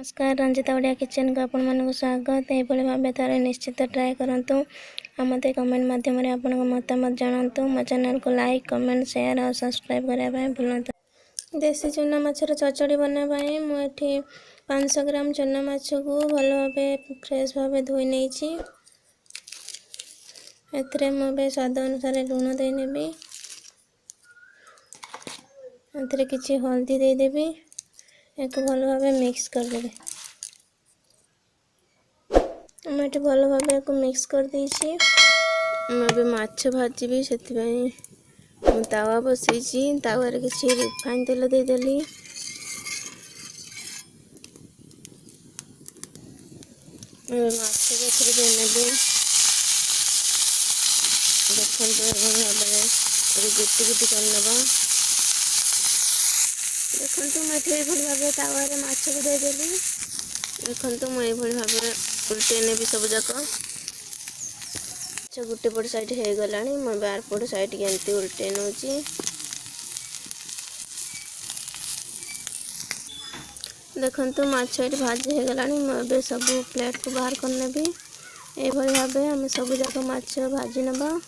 नमस्कार रंजिता ओडिया किचन को आपण मानक स्वागत। यह भाव तार निश्चित ट्राए करूँ और मत कमेंट माध्यम आपण मतामत जानतु। मो चैनल को लाइक कमेंट शेयर और सब्सक्राइब करने भूलु। देसी चूना माछर चचड़ी बनाई मुझे 500 ग्राम चूना माछ को भल भाव फ्रेश भाव धोई नहीं। मुझे स्वाद अनुसार लुण देनेबी, किसी हल्दी देदेवी, एक भल भाव मिक्स करदेवी। मुझे भल भाव को मिक्स कर देछि। मुझे माछ भाजी से तावा बसई तावारे किसी रिफाइन तेल देदेली। माछ देनेबी देखो भाव गुटी गुटी करनबा। देखो मुझे ये भाव तावारे माछ को देदेली। देखो मुझे भाव उल्टे नेबी सब जाक। अच्छा गोटे पट साइड हो गला मैं बार पट साइड के एमती उल्टे नौची। देखो माछ ये भाजी हो गला मुझे सब प्लेट को बाहर करनेबी। ये भाव आम सब जाक माछ भाजी नवा।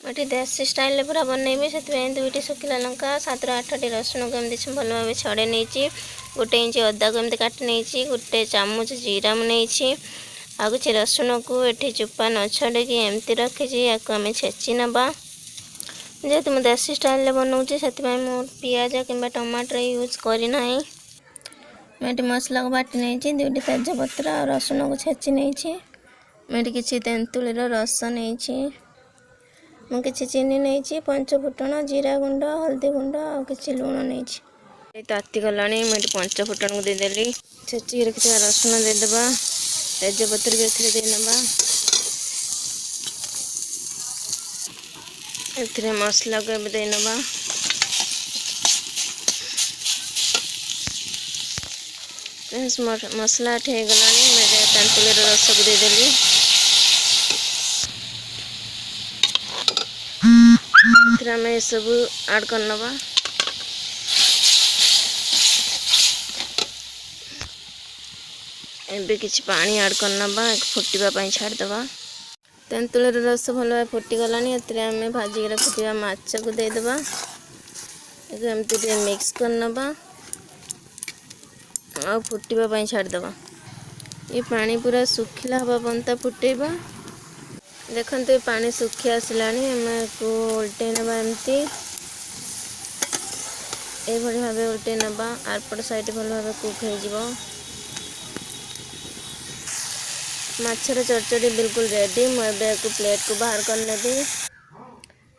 मुझे देसी स्टाइल पूरा बनइबी से दुईटी शुखिला लंका 7-8टी रसुण को एमती भल भाव छड़े नहीं। गोटे इंच अदा को एमती काटी नहीं। गोटे चामच जीरा नहीं आ कि रसुण को ये चुपा न छड़े एमती रखी आम छेची नवा। जेहेतु मुझे देसी स्टाइल बनाऊँगी से पियाज कि टमाटर यूज करना। मैं मसला को बाटी नहीं। दुईटी तेजपत्र और रसुण को छेची नहीं। मैं किसी तेंतुलीर रस नहीं। मुझे चीनी नहीं, पंचफुटण, जीरा गुंड, हल्दी गुंड और किसी लुण नहीं। ताती गला मुझे पंचफुटण को देदेली। छेची रखी रसुण देदेबा, तेजपत्र भी देनेबा। ए मसला को देनेबा। मसला हो गला मैं तेंतुलीर रस को देदेली। आम ये सब ऐड करनबा। एबे किसी पानी ऐड करनबा, फुटवा छाड़दबा। तेंतुलीर रस भल भाव फुटीगला। आम भाजी रखा माछ को देदेबा। एमती मिक्स करनबा आ फुटवा छाड़दबा। ये पानी पूरा सुखिला हवा बनता फुटेबा। देखो ये पानी सुखी आसला को उल्टे नवा। एमती ये भाव उल्टे नवा। आरपट साइड भल भाव कुक हो। माछर चरचड़ी बिल्कुल रेडी। मुझे प्लेट को बाहर करनेबी।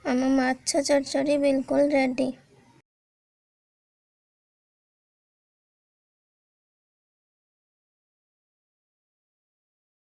आम माछ चरचड़ी बिल्कुल रेडी।